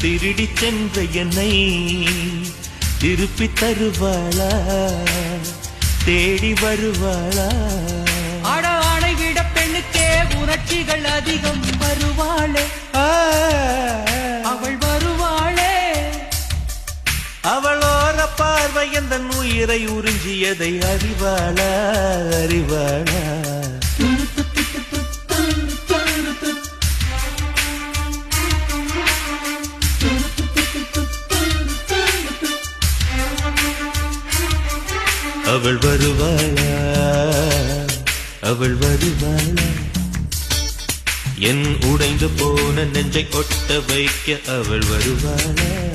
திருடி சென்ற என்னை திருப்பி தருவாளா, தேடி வருவாளா? அட ஆணை விட பெண்ணுக்கே உணர்ச்சிகள் அதிகம். வருவாளே அவள் வருவாளே. அவளோர பார்வை எந்த உயிரை உறிஞ்சியதை அறிவாளா, அறிவாளா? அவள் வருவாளா, அவள் வருவாளா? என் உடைந்து போன நெஞ்சை ஒட்ட வைக்க அவள் வருவாளா?